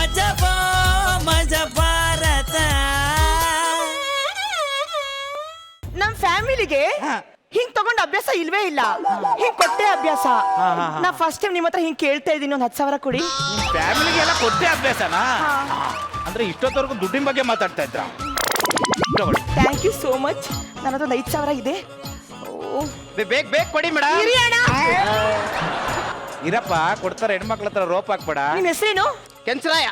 ಮಜಬೋ ಮಜ ಭಾರತ. ನಮ್ ಫ್ಯಾಮಿಲಿಗೆ ಹಿಂಗ್ ತಗೊಂಡ್ ಅಭ್ಯಾಸ ಇಲ್ವೇ ಇಲ್ಲ. ಹಿಂಗ್ ಕೊಟ್ಟೆ ಅಭ್ಯಾಸ. ನಾ ಫಸ್ಟ್ ಟೈಮ್ ನಿಮ್ಮ ಹತ್ರ ಹಿಂಗ್ ಕೇಳ್ತಾ ಇದೀನಿ, ಒಂದ್ 10,000 ಕೊಡಿ. ಫ್ಯಾಮಿಲಿಗೆಲ್ಲ ಕೊಟ್ಟೆ ಅಭ್ಯಾಸನಾ? ಅಂದ್ರೆ ಇಷ್ಟೊತ್ತವರೆಗೂ ದುಡ್ಡಿನ ಬಗ್ಗೆ ಮಾತಾಡ್ತಾ ಇದ್ರ? Thank you so much. ನನ್ನ ಹತ್ರ 5,000 ಇದೆ. ಬೇಗ ಕೊಡಿ ಮೇಡಮ್. ಇರಿ ಅಣ್ಣ. ಇರಪ್ಪ, ಕೊಡ್ತಾರೆ. ಹೆಣ್ಮಕ್ಳ ಹತ್ರ ರೋಪ್ ಹಾಕ್ಬೇಡ. ನಿಮ್ ಹೆಸರೇನು? ಕೆಂಚರಾಯ.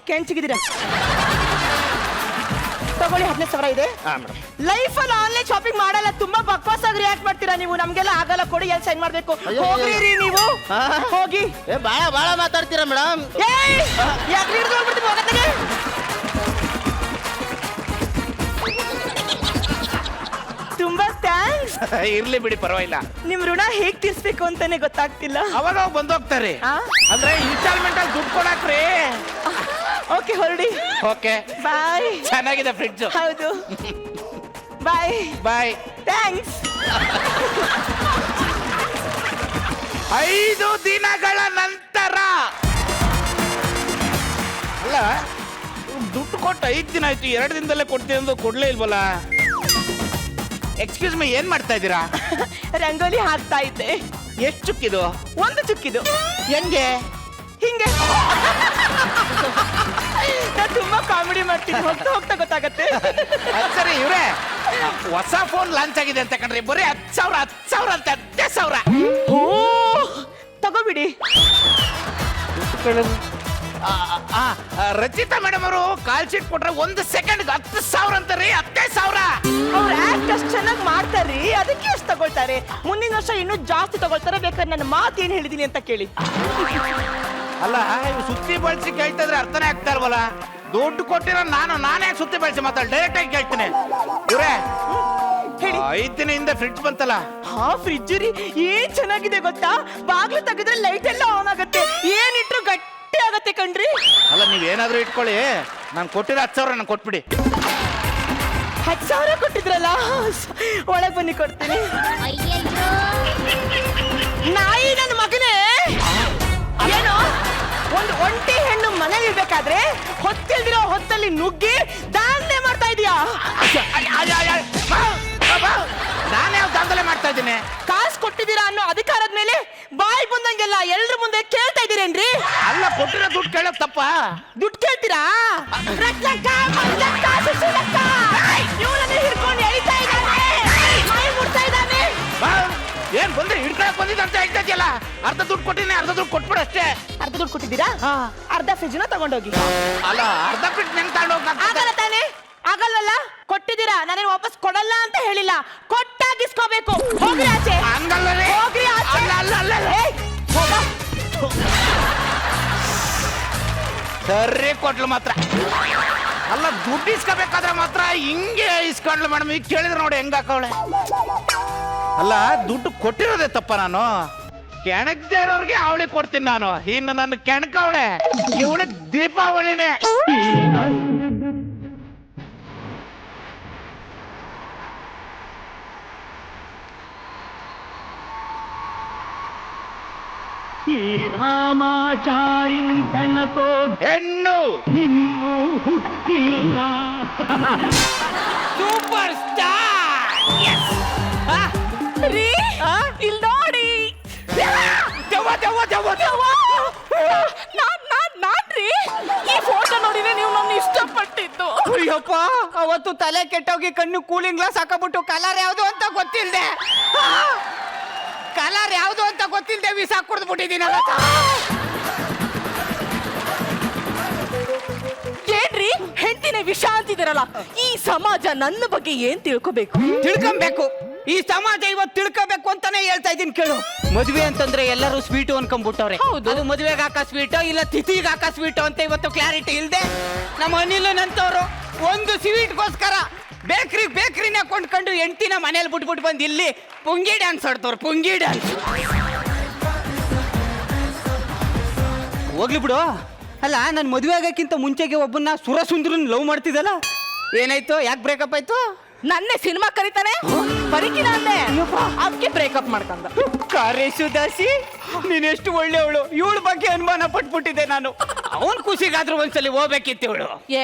ಕೆಂಚಿಗಿದ್ದೀರ? ತಗೊಳ್ಳಿ, 15,000 ಇದೆ. ಲೈಫ್ ಅಲ್ಲಿ ಆನ್ಲೈನ್ ಶಾಪಿಂಗ್ ಮಾಡಲ್ಲ. ತುಂಬಾ ಬಕ್ವಾಸ್ ಆಗಿ ರಿಯಾಕ್ಟ್ ಮಾಡ್ತೀರಾ ನೀವು. ನಮ್ಗೆಲ್ಲ ಆಗಲ್ಲ, ಕೊಡಿ. ಎಲ್ಲಿ ಸೈನ್ ಮಾಡ್ಬೇಕು? ಹೋಗ್ರಿ ನೀವು, ಹೋಗಿ. ಬಾಳ ಮಾತಾಡ್ತೀರಾ ಮೇಡಮ್. ಯಾಕೆ ಹಿಡಿದು ಹೋಗ್ಬಿಡ್ತೀವಿ, ಹೋಗತ್ತಾಗೆ. ತುಂಬಾ ಥ್ಯಾಂಕ್ಸ್. ಇರ್ಲಿ ಬಿಡಿ, ಪರವಾಗಿಲ್ಲ. ನಿಮ್ ಋಣ ಹೇಗ್ ತೀರ್ಸ್ಬೇಕು ಅಂತಾನೆ ಗೊತ್ತಾಗ್ತಿಲ್ಲ. ಅವಾಗ ಬಂದೋಗ್ತಾರೆ. ಅಂದ್ರೆ ಇನ್ಸ್ಟಾಲ್ಮೆಂಟ್ ಅಲ್ಲಿ ದುಡ್ಡು ಕೊಡಾಕ್ರಿ. ಓಕೆ, ಹೊರಡಿ. ಓಕೆ, ಬಾಯ್. ಚೆನ್ನಾಗಿದೆ ಫ್ರಿಡ್ಜ್. ಹೌದು, ಬಾಯ್. ಬಾಯ್. ಥ್ಯಾಂಕ್ಸ್. 5 ದಿನಗಳ ನಂತರ. ಅಲ್ಲ, ದುಡ್ಡು ಕೊಟ್ಟು 5 ದಿನ ಆಯ್ತು, 2 ದಿನದಲ್ಲೇ ಕೊಡ್ತೀನಿ ಅಂದು ಕೊಡ್ಲೇ ಇಲ್ವಲ್ಲ? ಎಕ್ಸ್ಕ್ಯೂಸ್ ಮೀ, ಏನ್ ಮಾಡ್ತಾ ಇದ್ದೀರಾ? ರಂಗೋಲಿ ಹಾಕ್ತಾ ಇದ್ದೆ. ಎಷ್ಟು ಚುಕ್ಕಿದು? 1 ಚುಕ್ಕಿದು. ಹೆಂಗೆ? ಹಿಂಗೆ. ನಾನು ತುಂಬಾ ಕಾಮಿಡಿ ಮಾಡ್ತೀನಿ, ಹೋಗ್ತಾ ಗೊತ್ತಾಗತ್ತೆ. ಸರಿ ಇವ್ರೆ, ಹೊಸ ಫೋನ್ ಲಾಂಚ್ ಆಗಿದೆ ಅಂತ ಕಣ್ರಿ. ಬರೀ 10,000 ಅಂತ. 10,000. ಓ, ತಗೋಬಿಡಿ. ರಚಿತಾ ಮೇಡಮ್ ಅವರು ಕಾಲ್ ಶೀಟ್ ಕೊಟ್ರೆ 1 ಸೆಕೆಂಡ್ 10,000 ಅಂತಾರಿ. 15,000. ಅವ್ರ ಆಕ್ಟ್ ಅಷ್ಟು ಚೆನ್ನಾಗಿ ಮಾಡ್ತಾರ್ರಿ, ಅದಕ್ಕೆ ಅಷ್ಟು ತಗೊಳ್ತಾರೆ. ಮುಂದಿನ ವರ್ಷ ಇನ್ನೂ ಜಾಸ್ತಿ ತಗೊಳ್ತಾರೆ. ಬೇಕಾದ್ರೆ ನನ್ನ ಮಾತು ಏನ್ ಹೇಳಿದೀನಿ ಅಂತ ಕೇಳಿ. ಅಲ್ಲ, ಸುತ್ತಿ ಬಳಸಿ ಕೇಳ್ತಾ ಇದ್ರೆ ಅರ್ಥನೇ ಆಗ್ತಾ ಇಲ್ವಲ್ಲ? ದುಡ್ಡು ಕೊಟ್ಟಿರೋ ನಾನೇ ಸುತ್ತಿ ಬಳಸಿ ಮಾತಾಡ, ಡೈರೆಕ್ಟ್ ಆಗಿ ಕೇಳ್ತೀನಿ. ಇವ್ರೆ, 5 ದಿನದಿಂದ ಫ್ರಿಡ್ಜ್ ಬಂತಲ್ಲ? ಫ್ರಿಡ್ಜ್ ರೀ, ಏನ್ ಚೆನ್ನಾಗಿದೆ ಗೊತ್ತಾ? ಬಾಗ್ಲು ತೆಗೆದ್ರೆ ಲೈಟ್ ಎಲ್ಲ ಆನ್ ಆಗತ್ತೆ. ಏನಿಟ್ರು ಗಟ್ಟಿ ಆಗತ್ತೆ ಕಣ್ರಿ. ಅಲ್ಲ, ನೀವೇನಾದ್ರೂ ಇಟ್ಕೊಳ್ಳಿ, ನಾನು ಕೊಟ್ಟಿರೋ 10,000 ನಾನು ಕೊಟ್ಬಿಡಿ. 10,000 ಕೊಟ್ಟಿದ್ರಲ್ಲ, ಒಳಗ್ ಬನ್ನಿ, ಕೊಡ್ತೀನಿ. ನಾಯಿ ನನ್ನ ಮಗನೇ. ಏನು, ಒಂದು ಒಂಟಿ ಹೆಣ್ಣು ಮನೇಲಿ ಇರ್ಬೇಕಾದ್ರೆ ಹೊತ್ತಿಲ್ದಿರೋ ಹೊತ್ತಲ್ಲಿ ನುಗ್ಗಿ ದಾಂಧಲೆ ಮಾಡ್ತಾ ಇದೀಯಾ? ನಾನೇ ದಾಂಧಲೆ ಮಾಡ್ತಾ ಇದ್ದೀನಿ? ಕಾಸು ಕೊಟ್ಟಿದ್ದೀರಾ ಅನ್ನೋ ಅಧಿಕಾರದ ಮೇಲೆ ಬಾಯಿ ಬಂದಂಗೆಲ್ಲ ಎಲ್ರ ಮುಂದೆ ಕೇಳ್ತಾ ಇದೀರೇನ್ರಿ? ಅಲ್ಲ, ಕೊಟ್ಟಿರೋ ದುಡ್ಡು ಕೇಳೋದು ತಪ್ಪ? ದುಡ್ಡು ಕೇಳ್ತೀರಾ? ಇವನನ್ನೇ ಹಿಡ್ಕೊಂಡು ಎಳಿತಾ ಇದ್ದಾನೆ, ಮೈ ಮುಟ್ತಾ ಇದ್ದಾನೆ. ಏನ್ ಬಂದ್ರೆ ಹಿಡ್ಕೊಳಕ್ ಬಂದಿದ್ದ ಅಂತ ಹೇಳ್ತಾ ಇದೆಯಲ್ಲ? ಅರ್ಧ ದುಡ್ಡು ಕೊಟ್ಟಿನಿ, ಅರ್ಧ ದುಡ್ಡು ಕೊಟ್ಬಿಡು ಅಷ್ಟೇ. ಅರ್ಧ ದುಡ್ಡು ಕೊಟ್ಟಿದ್ದೀರಾ? ಅರ್ಧ ಫ್ರಿಡ್ಜ್ನ ತಗೊಂಡೋಗಿ. ಅಲ್ಲ, ಅರ್ಧ ಫ್ರಿಡ್ಜ್ ನೆನ್ ತಗೊಂಡೋಗ ಆಗಲ್ಲ ತಾನೆ? ಆಗಲ್ವಲ್ಲ? ಕೊಟ್ಟಿದ್ದೀರಾ, ನಾನೇನು ವಾಪಸ್ ಕೊಡಲ್ಲ ಅಂತ ಹೇಳಿಲ್ಲ. ಕೊಟ್ಟಾಗಿಸ್ಕೋಬೇಕು. ಹೋಗ್ರಿ ಆಚೆ. ಹೋಗ್ರಿ ಆಚೆ. ಸರಿ ಕೊಟ್ಲು ಮಾತ್ರ. ಅಲ್ಲ, ದುಡ್ಡು ಇಸ್ಕೋಬೇಕಾದ್ರೆ ಮಾತ್ರ ಹಿಂಗೆ ಇಸ್ಕೊಂಡ್ಲು ಮೇಡಮ್. ಈಗ ಕೇಳಿದ್ರೆ ನೋಡಿ ಹೆಂಗ ಹಾಕವಳೆ. ಅಲ್ಲ, ದುಡ್ಡು ಕೊಟ್ಟಿರೋದೇ ತಪ್ಪ? ನಾನು ಕೆಣಕ್ದೇ ಇರೋರ್ಗೆ ಅವಳಿ ಕೊಡ್ತೀನಿ ನಾನು. ಇನ್ನು ನನ್ನ ಕೆಣಕವಳೆ ಇವಳೆ ದೀಪಾವಳಿನೇ. ರಾಮಾಚಾರಿ ತನಕೋ ಹೆಣ್ಣು ಇನ್ನೂ ಹುಟ್ಟಿಲ್ಲ. Super star. ರೀ, ಇಲ್ಲಿ ನೋಡಿ. ನಾನ್ರಿ, ಈ ಫೋಟೋ ನೋಡಿದ್ರೆ ನೀವು ನನ್ನ ಇಷ್ಟಪಟ್ಟಿದ್ದು. ಅಯ್ಯಪ್ಪ, ಅವತ್ತು ತಲೆ ಕೆಟ್ಟೋಗಿ ಕಣ್ಣು ಕೂಲಿಂಗ್ ಗ್ಲಾಸ್ ಹಾಕಬಿಟ್ಟು ಕಲರ್ ಯಾವ್ದು ಅಂತ ಗೊತ್ತಿಲ್ದೆ ವಿಷ ಕುಡಿದ್ಬಿಟ್ಟಿದ್ದೀನಿ. ಏನ್ರಿ, ಹೆಂಡತಿನೇ ವಿಷ ಅಂತಿದಾರಲ್ಲ? ಈ ಸಮಾಜ ನನ್ನ ಬಗ್ಗೆ ಏನ್ ತಿಳ್ಕೋಬೇಕು? ತಿಳ್ಕೊಬೇಕು. ಈ ಸಮಾಜ ಇವತ್ತು ತಿಳ್ಕೋಬೇಕು ಅಂತಾನೆ ಹೇಳ್ತಾ ಇದ್ದೀನಿ ಕೇಳು. ಮದುವೆ ಅಂತಂದ್ರೆ ಎಲ್ಲರೂ ಸ್ವೀಟು ಅನ್ಕೊಂಡ್ಬಿಟ್ಟವ್ರೆ. ಅದು ಮದುವೆಗೆ ಹಾಕ ಸ್ವೀಟೋ ಇಲ್ಲ ತಿಥಿಗೆ ಹಾಕ ಸ್ವೀಟೋ ಅಂತ ಇವತ್ತು ಕ್ಲಾರಿಟಿ ಇಲ್ದೆ ನಮ್ಮ ಅನಿಲನಂತವ್ರು ಒಂದು ಸ್ವೀಟ್ಗೋಸ್ಕರ ಬೇಕ್ರಿನ ಕೊಂಡ್ಕೊಂಡು ಹೆಂಡ್ತಿನ ಮನೇಲಿ ಬಿಟ್ಬಿಟ್ಟು ಬಂದು ಇಲ್ಲಿ ಪುಂಗಿ ಡ್ಯಾನ್ಸ್ ಆಡ್ತವ್ರು. ಪುಂಗಿ ಡ್ಯಾನ್ಸ್ ಹೋಗ್ಲಿ ಬಿಡು. ಅಲ್ಲ, ನಾನು ಮದುವೆ ಆಗೋಕ್ಕಿಂತ ಮುಂಚೆಗೆ ಒಬ್ಬನ್ನ ಸುರಸುಂದ್ರನ್ ಲವ್ ಮಾಡ್ತಿದ್ದಲ್ಲ, ಏನಾಯ್ತು? ಯಾಕೆ ಬ್ರೇಕಪ್ ಆಯ್ತು? ನನ್ನೇ ಸಿನಿಮಾ ಕರೀತಾನೆ. ಬರಿಕಿನ ಅಂದೆ ಅದಕ್ಕೆ ಬ್ರೇಕಪ್ ಮಾಡ್ಕೊಂಡ. ಕಾರೇಶುದಾಸಿ ನೀನ್ ಎಷ್ಟು ಒಳ್ಳೆಯವಳು. ಇವಳ ಬಗ್ಗೆ ಅನುಮಾನ ಪಟ್ಬಿಟ್ಟಿದ್ದೆ ನಾನು. ಅವನ್ ಖುಷಿಗಾದ್ರೂ ಒಂದ್ಸಲಿ ಹೋಗ್ಬೇಕಿತ್ತು ಇವಳು.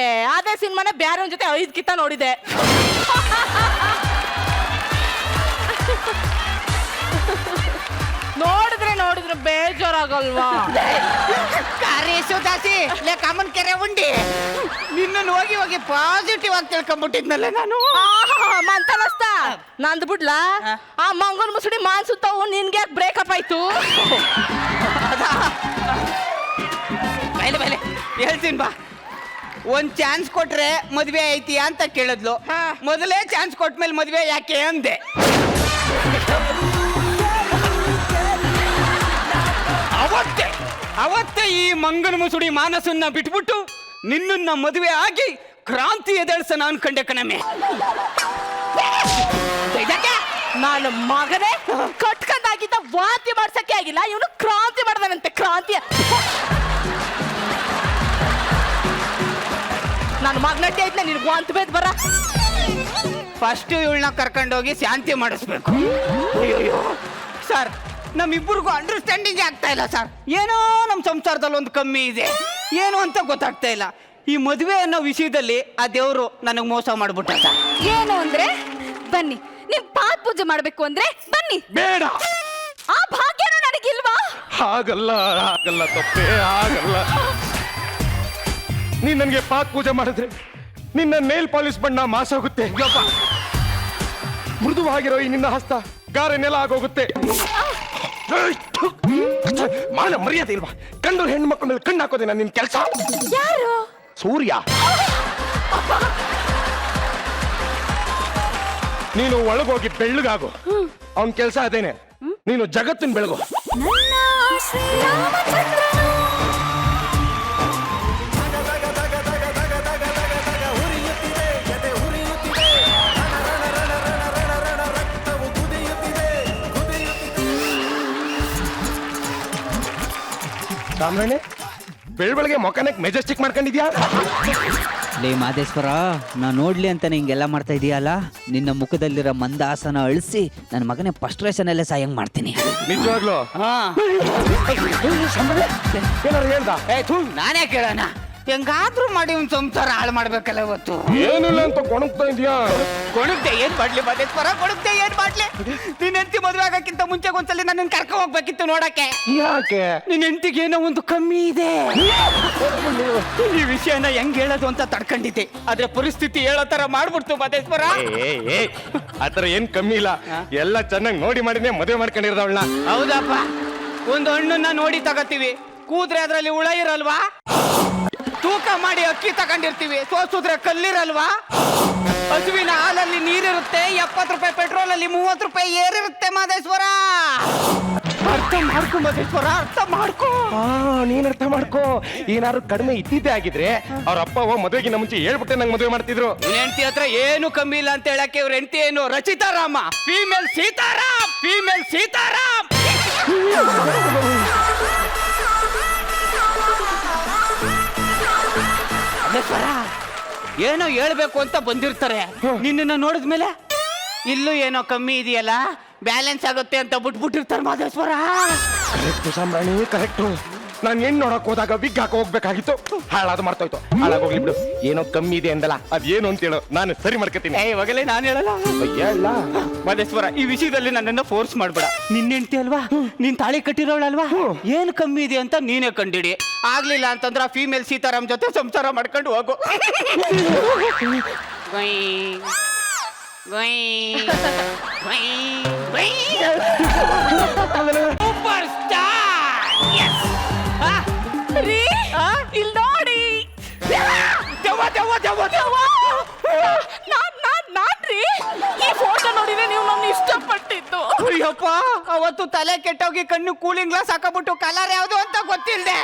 ಅದೇ ಸಿನಿಮಾನ ಬ್ಯಾರ ಜೊತೆ 5 ಕಿತ್ತ ನೋಡಿದೆ. ನೋಡಿದ್ರೆ ಬೇಜಾರಾಗಲ್ವಾ? ಕಾರೇಶುದಾಸಿ ಕಾಮನ್ ಕೆರೆ ಉಂಡಿ ನಿನ್ನನ್ನು ಹೋಗಿ ಪಾಸಿಟಿವ್ ಆಗಿ ತಿಳ್ಕೊಂಡ್ಬಿಟ್ಟಿದ್ನಲ್ಲ ನಾನು. ಮಂತನಸ್ತ ನಂದು ಬಿಡ್ಲಾ ಆ ಮಂಗನ್ ಮುಸುಡಿ ಮಾನ್ಸುತ್ತಾವು. ನಿನ್ಗೆ ಯಾಕೆ ಬ್ರೇಕಪ್ ಆಯ್ತು? ಬೈಲೆ ಹೇಳ್ತೀನಿ ಬಾ. ಒಂದ್ ಚಾನ್ಸ್ ಕೊಟ್ರೆ ಮದ್ವೆ ಐತಿ ಅಂತ ಕೇಳಿದ್ಲು. ಮೊದಲೇ ಚಾನ್ಸ್ ಕೊಟ್ಮೇಲೆ ಮದ್ವೆ ಯಾಕೆ ಅಂದೆ. ಅವತ್ತೇ ಈ ಮಂಗನ ಮುಸುಡಿ ಮಾನಸನ್ನ ಬಿಟ್ಬಿಟ್ಟು ನಿನ್ನನ್ನ ಮದುವೆ ಆಗಿ ಕ್ರಾಂತಿ ಎದಳ್ಸನ ಅನ್ಕೊಂಡೆ ಕಣಮ್ಮೆ. ನಾನು ಮಗನೇ ಕಟ್ಕೊಂಡಾಗಿದ್ದ ವಾಂತಿ ಮಾಡ್ಸಕ್ಕೆ ಆಗಿಲ್ಲ, ಇವನು ಕ್ರಾಂತಿ ಮಾಡ್ದಾನಂತೆ. ಕ್ರಾಂತಿ ನಾನು ಮಗನಟ್ಟಿ ಐತ್ನ ನಿನ್ಗೆ ವಾಂತಿ ಬೇದ್ ಬರ. ಫಸ್ಟ್ ಇವಳನ್ನ ಕರ್ಕೊಂಡೋಗಿ ಶಾಂತಿ ಮಾಡಿಸ್ಬೇಕು. ಅಯ್ಯೋ ಸರ್, ನಮ್ಮಿಬ್ಬರಿಗೂ ಅಂಡರ್ಸ್ಟ್ಯಾಂಡಿಂಗ್ ಆಗ್ತಾ ಇಲ್ಲ ಸರ್. ಏನೋ ನಮ್ಮ ಸಂಸಾರದಲ್ಲಿ ಒಂದು ಕಮ್ಮಿ ಇದೆ, ಏನು ಅಂತ ಗೊತ್ತಾಗ್ತಾ ಇಲ್ಲ. ಈ ಮದುವೆ ಅನ್ನೋ ವಿಷಯದಲ್ಲಿ ಆ ದೇವರು ನನಗೆ ಮೋಸ ಮಾಡ್ಬಿಟ್ಟ ಸರ್. ಏನು ಅಂದ್ರೆ ಬನ್ನಿ, ನಿಮ್ ಪಾದ ಪೂಜೆ ಮಾಡ್ಬೇಕು ಅಂದ್ರೆ ಬನ್ನಿ. ಬೇಡ, ಆ ಭಾಗ್ಯನೂ ನನಗಿಲ್ವಾ? ಹಾಗಲ್ಲ ತಪ್ಪೇ ಹಾಗಲ್ಲ. ನೀನ್ ನನ್ಗೆ ಪಾತ್ ಪೂಜೆ ಮಾಡಿದ್ರೆ ನಿನ್ನ ನೇಲ್ ಪಾಲಿಶ್ ಬಣ್ಣ ಮಾಸಾಗುತ್ತೆ. ಮೃದುವಾಗಿರೋ ಈ ನಿನ್ನ ಹಸ್ತ ಗಾರೆ ನೆಲ ಆಗೋಗುತ್ತೆ. ಮಾನ ಮರ್ಯಾದೆ ಇಲ್ವಾ? ಕಂಡು ಹೆಣ್ಣು ಮಕ್ಕಳ ಮೇಲೆ ಕಣ್ಣು ಹಾಕೋದೇನ ನಿನ್ ಕೆಲಸ? ಯಾರು? ಸೂರ್ಯ. ನೀನು ಒಳಗೋಗಿ ಬೆಳ್ಳಗಾಗು, ಅವನ್ ಕೆಲಸ ಅದೇನೆ. ನೀನು ಜಗತ್ತಿನ ಬೆಳಗು. ನನ್ನ ಶ್ರೀರಾಮಚಂದ್ರನು. ಸಾಮ್ರಾಣೆ, ಬೆಳಬೆಳಗ್ಗೆ ಮೊಕನಕ್ಕೆ ಮೆಜೆಸ್ಟಿಕ್ ಮಾಡ್ಕೊಂಡಿದ್ಯಾ? ಲೇ ಮಾದೇಶ್ವರ, ನಾ ನೋಡ್ಲಿ ಅಂತಾನೆ ಹಿಂಗೆಲ್ಲ ಮಾಡ್ತಾ ಇದೀಯಲ್ಲ. ನಿನ್ನ ಮುಖದಲ್ಲಿರೋ ಮಂದಾಸನ ಅಳಿಸಿ ನನ್ನ ಮಗನೇ ಫ್ರಸ್ಟ್ರೇಷನ್ ಸಾಯಂಗ್ ಮಾಡ್ತೀನಿ. ನಿಜವಾಗ್ಲು ಏನಾರು ಹೇಳ್ದ? ನಾನೇ ಕೇಳೋಣ. ಹೆಂಗಾದ್ರೂ ಮಾಡಿ ಒಂದು ಸಂಸಾರ ಹಾಳು ಮಾಡ್ಬೇಕಲ್ಲ ಇವತ್ತು. ಏನಿಲ್ಲ ಅಂತ ಕೊಣಗ್ತಾ ಇದೀಯಾ? ಕೊಡುಗ್ದೆ ಏನ್ ಮಾಡ್ಲಿ ಮಾದೇಶ್ವರ, ಕೊಡುಗ್ದೆ ಏನ್ ಮಾಡ್ಲಿ? ನಿನ್ ಹೆಂಡತಿ ಮದುವೆ ಆಗಕ್ಕಿಂತ ಮುಂಚೆ ಒಂದ್ಸಲಿ ನನ್ನ ಕರ್ಕ ಹೋಗ್ಬೇಕಿತ್ತು ನೋಡಕ್ಕೆ. ಯಾಕೆ? ನಿನ್ ಹೆಂಡತಿಗೆ ಏನೋ ಒಂದು ಕಮ್ಮಿ ಇದೆ. ಈ ವಿಷಯನ ಹೆಂಗ್ ಹೇಳೋದು ಅಂತ ತಡ್ಕೊಂಡಿದ್ದೆ, ಆದ್ರೆ ಪರಿಸ್ಥಿತಿ ಹೇಳೋ ತರ ಮಾಡ್ಬಿಡ್ತು ಮಾದೇಶ್ವರ. ಆತರ ಏನ್ ಕಮ್ಮಿ ಇಲ್ಲ, ಎಲ್ಲ ಚೆನ್ನಾಗಿ ನೋಡಿ ಮಾಡಿನೇ ಮದುವೆ ಮಾಡ್ಕೊಂಡಿರೋದವಳನ್ನ. ಹೌದಪ್ಪ, ಒಂದು ಹಣ್ಣನ್ನ ನೋಡಿ ತಗೋತೀವಿ, ಕೂದ್ರೆ ಅದ್ರಲ್ಲಿ ಹುಳ ಇರಲ್ವಾ? ತೂಕ ಮಾಡಿ ಅಕ್ಕಿ ತಗೊಂಡಿರ್ತೀವಿ, ಸೋಸಿದ್ರೆ ಕಲ್ಲಿರಲ್ವಾ? ಹಸುವಿನ ಹಾಲಲ್ಲಿ ನೀರಿರುತ್ತೆ, 70 ರೂಪಾಯಿ ಪೆಟ್ರೋಲ್ ಅಲ್ಲಿ 30 ರೂಪಾಯಿ ಏರಿರುತ್ತೆ ಮಾದೇಶ್ವರ. ಅರ್ಥ ಮಾಡ್ಕೊ ಮಾದೇಶ್ವರ, ಅರ್ಥ ಮಾಡ್ಕೊ. ನೀನ್ ಅರ್ಥ ಮಾಡ್ಕೋ. ಏನಾದ್ರು ಕಡಿಮೆ ಇದ್ದಿದ್ದೆ ಆಗಿದ್ರೆ ಅವ್ರ ಅಪ್ಪ ಮದುವೆಗಿನ ಮುಂಚೆ ಹೇಳ್ಬಿಟ್ಟೆ ನಂಗೆ ಮದುವೆ ಮಾಡ್ತಿದ್ರು. ಹೆಂಡತಿ ಹತ್ರ ಏನು ಕಮ್ಮಿ ಇಲ್ಲ ಅಂತ ಹೇಳಕ್ಕೆ ಇವ್ರ ಹೆಂಡತಿ ಏನು ರಚಿತಾರಾಮ, ಫೀಮೇಲ್ ಸೀತಾರಾಮ್, ಫೀಮೇಲ್ ಸೀತಾರಾಮ್. ಏನೋ ಹೇಳ್ಬೇಕು ಅಂತ ಬಂದಿರ್ತಾರೆ, ನಿನ್ನ ನೋಡಿದ್ಮೇಲೆ ಇಲ್ಲೂ ಏನೋ ಕಮ್ಮಿ ಇದೆಯಲ್ಲ, ಬ್ಯಾಲೆನ್ಸ್ ಆಗುತ್ತೆ ಅಂತ ಬಿಟ್ಬಿಟ್ಟಿರ್ತಾರೆ ಮಾದೇಶ್ವರ. ಕರೆಕ್ಟು ಸಾಮ್ರಾಣಿ, ಕರೆಕ್ಟು. ನಾನು ಹೆಣ್ಣು ನೋಡಕ್ ಹೋದಾಗ ವಿಗ್ ಹಾಕ ಹೋಗ್ಬೇಕಾಗಿತ್ತು, ಹಾಳಾದ ಮರ್ತೋಯ್ತು. ಹಾಳಾಗೋಗ್ಲಿ ಬಿಡು. ಏನೋ ಕಮ್ಮಿ ಇದೆ ಅಂದಲ್ಲ, ಅದೇನು ಅಂತ ಹೇಳು, ನಾನು ಸರಿ ಮಾಡ್ಕೊತೀನಿ. ಇವಾಗಲೇ ನಾನು ಹೇಳಲ್ಲ. ಹೇಳ ಮಾದೇಶ್ವರ, ಈ ವಿಷಯದಲ್ಲಿ ನನ್ನನ್ನ ಫೋರ್ಸ್ ಮಾಡ್ಬೇಡ. ನಿನ್ನ ಹೆಂಡತಿ ಅಲ್ವಾ, ನೀನ್ ತಾಳಿ ಕಟ್ಟಿರೋಳಲ್ವಾ, ಏನ್ ಕಮ್ಮಿ ಇದೆ ಅಂತ ನೀನೇ ಕಂಡಿಡಿ. ಆಗ್ಲಿಲ್ಲ ಅಂತಂದ್ರ ಫೀಮೇಲ್ ಸೀತಾರಾಮ್ ಜೊತೆ ಸಂಸಾರ ಮಾಡ್ಕೊಂಡು ಹೋಗು. Super star. ರೀ ಇಲ್ಲಿ ನೋಡಿ. ನಾನ್ರಿ ಈ ಫೋಟೋ ನೋಡಿದ್ರೆ ನೀವು ನನ್ನ ಇಷ್ಟಪಟ್ಟಿದ್ದು. ಅಯ್ಯಪ್ಪ, ಅವತ್ತು ತಲೆ ಕೆಟ್ಟೋಗಿ ಕಣ್ಣು ಕೂಲಿಂಗ್ ಗ್ಲಾಸ್ ಹಾಕಬಿಟ್ಟು ಕಲರ್ ಯಾವ್ದು ಅಂತ ಗೊತ್ತಿಲ್ದೆ,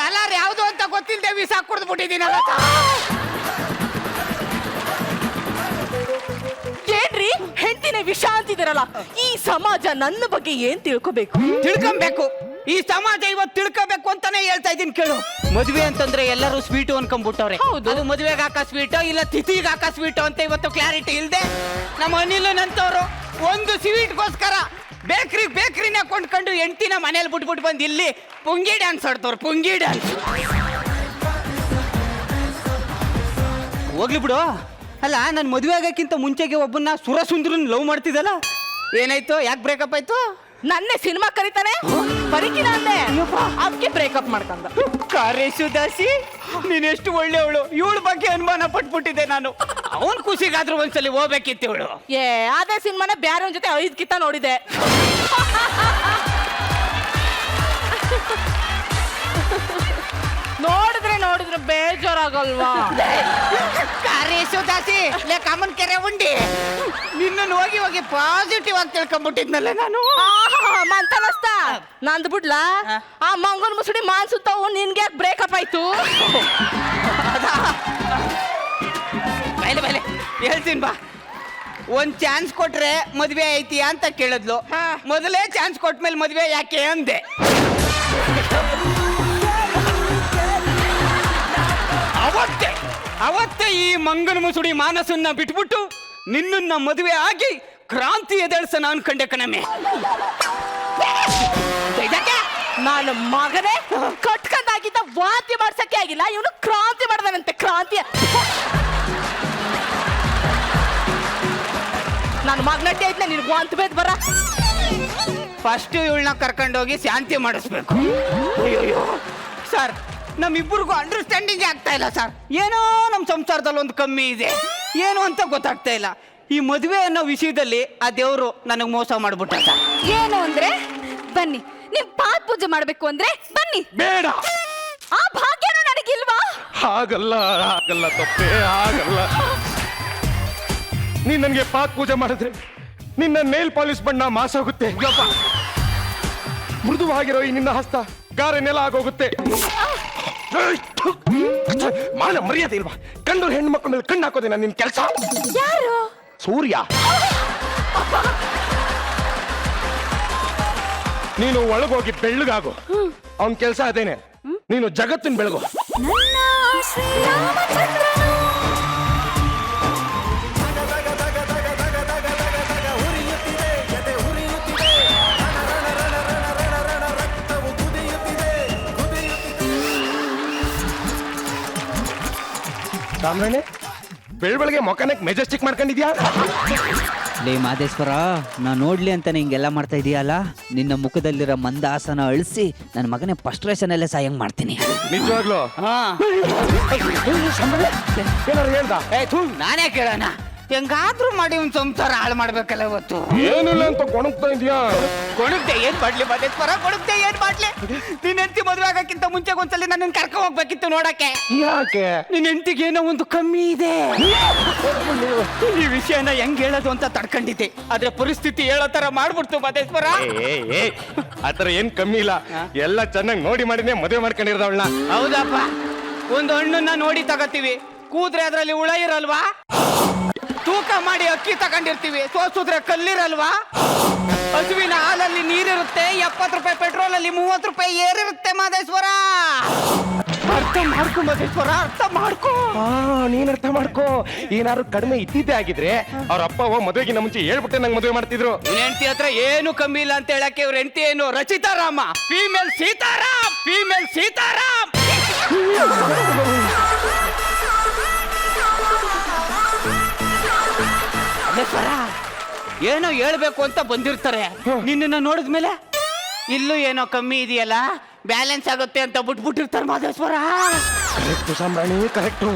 ಕಲರ್ ಯಾವ್ದು ಅಂತ ಗೊತ್ತಿಲ್ದೆ ವಿಷ ಕುಡ್ದ್ಬಿಟ್ಟಿದ್ದೀನಿ. ಏನ್ರಿ ಹೆಂಡತಿನೇ ವಿಷ ಅಂತಿದಾರಲ್ಲ, ಈ ಸಮಾಜ ನನ್ನ ಬಗ್ಗೆ ಏನ್ ತಿಳ್ಕೊಬೇಕು? ತಿಳ್ಕೊಬೇಕು. ಈ ಸಮಾಜ ಇವತ್ತು ತಿಳ್ಕೋಬೇಕು ಅಂತಾನೆ ಹೇಳ್ತಾ ಇದೀನಿ ಕೇಳು. ಮದ್ವೆ ಅಂತಂದ್ರೆ ಎಲ್ಲರೂ ಸ್ವೀಟು ಅನ್ಕೊಂಡ್ಬಿಟ್ಟವ್ರೆ. ಅದು ಮದ್ವೆಗೆ ಹಾಕ ಸ್ವೀಟೋ ಇಲ್ಲ ತಿಥಿಗೆ ಹಾಕ ಸ್ವೀಟೋ ಅಂತ ಇವತ್ತು ಕ್ಲಾರಿಟಿ ಇಲ್ದೆ ನಮ್ಮ ಅನಿಲನಂತವ್ರು ಒಂದು ಸ್ವೀಟ್ಗೋಸ್ಕರ ಬೇಕ್ರಿನ ಕೊಂಡ್ಕೊಂಡು ಹೆಂಡ್ತಿನ ಮನೇಲಿ ಬಿಟ್ಬಿಟ್ಟು ಬಂದು ಇಲ್ಲಿ ಪುಂಗಿ ಡ್ಯಾನ್ಸ್ ಆಡ್ತವ್ರು. ಪುಂಗಿ ಡ್ಯಾನ್ಸ್ ಹೋಗ್ಲಿ ಬಿಡು. ಅಲ್ಲ ನಾನು ಮದುವೆ ಆಗಕ್ಕಿಂತ ಮುಂಚೆಗೆ ಒಬ್ಬನ್ನ ಸುರಸುಂದ್ರನ್ ಲವ್ ಮಾಡ್ತಿದ್ದಲ್ಲ, ಏನಾಯ್ತು? ಯಾಕೆ ಬ್ರೇಕಪ್ ಆಯ್ತು? ನನ್ನೇ ಸಿನಿಮಾ ಕರೀತಾನೆ ಬರೀಕಿನ ಅಂದೆ ಅದಕ್ಕೆ ಬ್ರೇಕಪ್ ಮಾಡ್ಕೊಂಡ. ಕಾರೇಶು ದಾಸಿ, ನೀನೆಷ್ಟು ಒಳ್ಳೆಯವಳು. ಇವಳ ಬಗ್ಗೆ ಅನುಮಾನ ಪಟ್ಬಿಟ್ಟಿದ್ದೆ ನಾನು. ಅವನ್ ಖುಷಿಗಾದ್ರೂ ಒಂದ್ಸಲಿ ಹೋಗ್ಬೇಕಿತ್ತು ಇವಳು. ಅದೇ ಸಿನಿಮಾನ ಬ್ಯಾರೆ ಜೊತೆ 5 ಕಿತ್ತ ನೋಡಿದೆ. ನೋಡಿದ್ರೆ ಬೇಜಾರಾಗಲ್ವಾ? ಕಾರೇಶು ದಾಸಿ ಲೇ ಕಾಮನ್ ಕೆರೆ ಉಂಡಿ, ನಿನ್ನನ್ನು ಹೋಗಿ ಪಾಸಿಟಿವ್ ಆಗಿ ತಿಳ್ಕೊಂಡ್ಬಿಟ್ಟಿದ್ನಲ್ಲ ನಾನು. ಮಂತನಸ್ತ ನಂದು ಬಿಡ್ಲಾ? ಆ ಮಂಗನ್ ಮುಸುಡಿ ಮಾನ್ಸುತ್ತಾವು ನಿನ್ಗೆ ಬ್ರೇಕಪ್ ಆಯ್ತು? ಬೈಲೆ ಹೇಳ್ತೀನಿ ಬಾ. ಒಂದ್ ಚಾನ್ಸ್ ಕೊಟ್ರೆ ಮದ್ವೆ ಐತಿಯಾ ಅಂತ ಕೇಳಿದ್ಲು. ಮೊದಲೇ ಚಾನ್ಸ್ ಕೊಟ್ಮೇಲೆ ಮದ್ವೆ ಯಾಕೆ ಅಂದೆ. ಅವತ್ತೇ ಈ ಮಂಗನ ಮುಸುಡಿ ಮಾನಸನ್ನ ಬಿಟ್ಬಿಟ್ಟು ನಿನ್ನನ್ನ ಮದುವೆ ಆಗಿ ಕ್ರಾಂತಿ ಎದೇಳ್ಸನ ಅನ್ಕೊಂಡೆ ಕಣಮೆ. ನಾನು ಮಗನೇ ಕಟ್ಕೊಂಡಾಗಿದ್ದ ವಾಂತಿ ಮಾಡ್ಸಕ್ಕೆ ಆಗಿಲ್ಲ, ಇವನು ಕ್ರಾಂತಿ ಮಾಡ್ದಾನಂತೆ. ಕ್ರಾಂತಿ ನನ್ನ ಮಗನಟ್ಟಿ ಐತ್ಲ ನಿನ್ಗೆ ವಾಂತಿ ಬೇದ್ ಬರ. ಫಸ್ಟ್ ಇವಳನ್ನ ಕರ್ಕೊಂಡೋಗಿ ಶಾಂತಿ ಮಾಡಿಸ್ಬೇಕು. ಅಯ್ಯೋ ಸರ್, ನಮ್ಮಿಬ್ಬರಿಗೂ ಅಂಡರ್ಸ್ಟ್ಯಾಂಡಿಂಗ್ ಆಗ್ತಾ ಇಲ್ಲ ಸರ್. ಏನೋ ನಮ್ಮ ಸಂಸಾರದಲ್ಲಿ ಒಂದು ಕಮ್ಮಿ ಇದೆ, ಏನು ಅಂತ ಗೊತ್ತಾಗ್ತಾ ಇಲ್ಲ. ಈ ಮದುವೆ ಅನ್ನೋ ವಿಷಯದಲ್ಲಿ ಆ ದೇವರು ನನಗೆ ಮೋಸ ಮಾಡ್ಬಿಟ್ಟ ಸರ್. ಏನು ಅಂದ್ರೆ ಬನ್ನಿ, ನಿಮ್ ಪಾದ ಪೂಜೆ ಮಾಡ್ಬೇಕು ಅಂದ್ರೆ ಬನ್ನಿ. ಬೇಡ, ಆ ಭಾಗ್ಯನೂ ನನಗಿಲ್ವಾ? ಹಾಗಲ್ಲ ತಪ್ಪೇ, ಹಾಗಲ್ಲ. ನೀನ್ ನನ್ಗೆ ಪಾದ ಪೂಜೆ ಮಾಡಿದ್ರೆ ನಿನ್ನ ನೇಲ್ ಪಾಲಿಶ್ ಬಣ್ಣ ಮಾಸೋಗುತ್ತೆ. ಮೃದುವಾಗಿರೋ ಈ ನಿನ್ನ ಹಸ್ತ ಗಾರೆ ನೆಲ ಆಗೋಗುತ್ತೆ. ಮಾನ ಮರ್ಯಾದೆ ಇಲ್ವಾ? ಕಂಡು ಹೆಣ್ಣು ಮಕ್ಕಳ ಮೇಲೆ ಕಣ್ಣು ಹಾಕೋದೇನ ನಿನ್ ಕೆಲಸ? ಯಾರು? ಸೂರ್ಯ. ನೀನು ಒಳಗೋಗಿ ಬೆಳ್ಳಗಾಗು, ಅವನ್ ಕೆಲಸ ಅದೇನೆ. ನೀನು ಜಗತ್ತಿನ ಬೆಳಗು. ನನ್ನ ಶ್ರೀರಾಮಚಂದ್ರನು. ಸಾಮ್ರಾಣೆ, ಬೆಳಬೆಳಗ್ಗೆ ಮೊಕನಕ್ಕೆ ಮೆಜೆಸ್ಟಿಕ್ ಮಾಡ್ಕೊಂಡಿದ್ಯಾ? ಲೇ ಮಾದೇಶ್ವರ, ನಾ ನೋಡ್ಲಿ ಅಂತ ಹಿಂಗೆಲ್ಲ ಮಾಡ್ತಾ ಇದೀಯಲ್ಲ, ನಿನ್ನ ಮುಖದಲ್ಲಿರೋ ಮಂದಹಾಸನ ಅಳಿಸಿ ನನ್ನ ಮಗನೇ ಫ್ರಸ್ಟ್ರೇಷನ್ ಅಲ್ಲೇ ಸಾಯಂಗ್ ಮಾಡ್ತೀನಿ. ನಿಜವಾಗ್ಲು? ಏನಾರು ಹೇಳ್ದ? ನಾನೇ ಕೇಳೋಣ. ಹೆಂಗಾದ್ರೂ ಮಾಡಿ ಒಂದು ಸಂಸಾರ ಹಾಳು ಮಾಡ್ಬೇಕಲ್ಲ ಇವತ್ತು. ಏನಿಲ್ಲ ಅಂತ ಕೊಣಗ್ತಾ ಇದೀಯಾ? ಕೊಡುತ್ತೆ ಏನ್ ಮಾಡ್ಲಿ ಮದೇಶ್ವರ, ಕೊಡುತ್ತೆ ಏನ್ ಮಾಡ್ಲಿ? ನಿನ್ ಹೆಂಡತಿ ಮದುವೆ ಆಗಕ್ಕಿಂತ ಮುಂಚೆ ಒಂದ್ಸಲಿ ನನ್ನ ಕರ್ಕ ಹೋಗ್ಬೇಕಿತ್ತು ನೋಡಕ್ಕೆ. ಯಾಕೆ? ನಿನ್ ಹೆಂಡತಿಗೆ ಏನೋ ಒಂದು ಕಮ್ಮಿ ಇದೆ. ಈ ವಿಷಯನ ಹೆಂಗ್ ಹೇಳೋದು ಅಂತ ತಡ್ಕೊಂಡಿದ್ದೆ, ಆದ್ರೆ ಪರಿಸ್ಥಿತಿ ಹೇಳೋ ತರ ಮಾಡ್ಬಿಡ್ತು ಮದೇಶ್ವರ. ಆತರ ಏನ್ ಕಮ್ಮಿ ಇಲ್ಲ, ಎಲ್ಲ ಚೆನ್ನಾಗಿ ನೋಡಿ ಮಾಡಿನೇ ಮದುವೆ ಮಾಡ್ಕೊಂಡಿರೋದವಳನ್ನ. ಹೌದಪ್ಪ, ಒಂದು ಹಣ್ಣನ್ನ ನೋಡಿ ತಗತೀವಿ, ಕೂದ್ರೆ ಅದ್ರಲ್ಲಿ ಹುಳ ಇರಲ್ವಾ? ತೂಕ ಮಾಡಿ ಅಕ್ಕಿ ತಗೊಂಡಿರ್ತೀವಿ, ಸೋಸಿದ್ರೆ ಕಲ್ಲಿರಲ್ವಾ? ಹಸುವಿನ ಹಾಲಲ್ಲಿ ನೀರಿರುತ್ತೆ, 70 ರೂಪಾಯಿ ಪೆಟ್ರೋಲ್ ಅಲ್ಲಿ 30 ರೂಪಾಯಿ ಏರಿರುತ್ತೆ ಮಾದೇಶ್ವರ. ಅರ್ಥ ಮಾಡ್ಕೊ ಮಾದೇಶ್ವರ, ಅರ್ಥ ಮಾಡ್ಕೊ. ನೀನ್ ಅರ್ಥ ಮಾಡ್ಕೋ. ಏನಾದ್ರು ಕಡಿಮೆ ಇದ್ದಿದ್ದೆ ಆಗಿದ್ರೆ ಅವ್ರ ಅಪ್ಪ ಅವ್ವ ಮದುವೆಗಿನ ಮುಂಚೆ ಹೇಳ್ಬಿಟ್ಟೆ ನಂಗೆ ಮದುವೆ ಮಾಡ್ತಿದ್ರು. ಹೆಂಡತಿ ಹತ್ರ ಏನು ಕಮ್ಮಿ ಇಲ್ಲ ಅಂತ ಹೇಳಕ್ಕೆ ಇವ್ರ ಹೆಂಡತಿ ಏನು ರಚಿತಾರಾಮ, ಫೀಮೇಲ್ ಸೀತಾರಾಮ್, ಫೀಮೇಲ್ ಸೀತಾರಾಮ್. ಏನೋ ಹೇಳ್ಬೇಕು ಅಂತ ಬಂದಿರ್ತಾರೆ, ನಿನ್ನ ನೋಡಿದ್ಮೇಲೆ ಇಲ್ಲೂ ಏನೋ ಕಮ್ಮಿ ಇದೆಯಲ್ಲ, ಬ್ಯಾಲೆನ್ಸ್ ಆಗುತ್ತೆ ಅಂತ ಬಿಟ್ಬಿಟ್ಟಿರ್ತಾರೆ ಮಾದೇಶ್ವರ. ಕರೆಕ್ಟು ಸಾಮ್ರಾಣಿ, ಕರೆಕ್ಟು.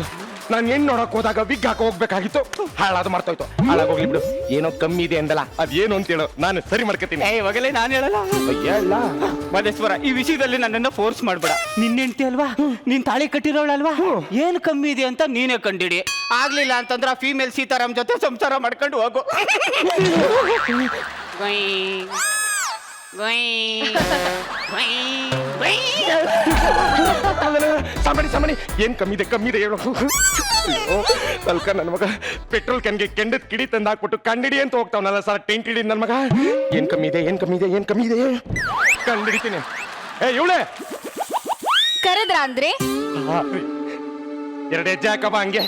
ನಾನು ಹೆಣ್ಣು ನೋಡಕ್ ಹೋದಾಗ ವಿಗ್ ಹಾಕಿ ಹೋಗ್ಬೇಕಾಗಿತ್ತು, ಹಾಳಾದ ಮಾಡ್ತೋಯ್ತು. ಹಾಳಾಗೋಗ್ಲಿ ಬಿಡು. ಏನೋ ಕಮ್ಮಿ ಇದೆ ಅಂದಲ್ಲ, ಅದೇನು ಅಂತ ಹೇಳು, ನಾನು ಸರಿ ಮಾಡ್ಕೊತೀನಿ. ಇವಾಗಲೇ ನಾನು ಹೇಳಲ್ಲ ಮಾದೇಶ್ವರ, ಈ ವಿಷಯದಲ್ಲಿ ನನ್ನನ್ನ ಫೋರ್ಸ್ ಮಾಡ್ಬೇಡ. ನಿನ್ನ ಹೆಂಡತಿ ಅಲ್ವಾ, ನೀನ್ ತಾಳಿ ಕಟ್ಟಿರೋಳಲ್ವಾ, ಏನು ಕಮ್ಮಿ ಇದೆ ಅಂತ ನೀನೇ ಕಂಡಿಡಿ. ಆಗ್ಲಿಲ್ಲ ಅಂತಂದ್ರ ಫೀಮೇಲ್ ಸೀತಾರಾಮ್ ಜೊತೆ ಸಂಸಾರ ಮಾಡ್ಕೊಂಡು ಹೋಗು. ಸಾಮಾಣಿ ಏನ್ ಕಮ್ಮಿದೆ ಹೇಳು. ಸ್ವಲ್ಪ ನನ್ನ ಮಗ ಪೆಟ್ರೋಲ್ ಕ್ಯಾನ್ಗೆ ಕೆಂಡದ ಕಿಡಿ ತಂದು ಹಾಕ್ಬಿಟ್ಟು ಕಂಡಿಡಿ ಅಂತ ಹೋಗ್ತಾವನಲ್ಲ ಸರ್, ಟೆಂಟ್ ಹಿಡಿ ನನ್ನ ಮಗ. ಏನ್ ಕಮ್ಮಿ ಇದೆ ಕಂಡಿಡಿತೀನಿ. ಇವಳೆ ಕರೆದ್ರ ಅಂದ್ರೆ 2 ಹೆಜ್ಜೆ ಹಾಕಬ ಹಂಗೆ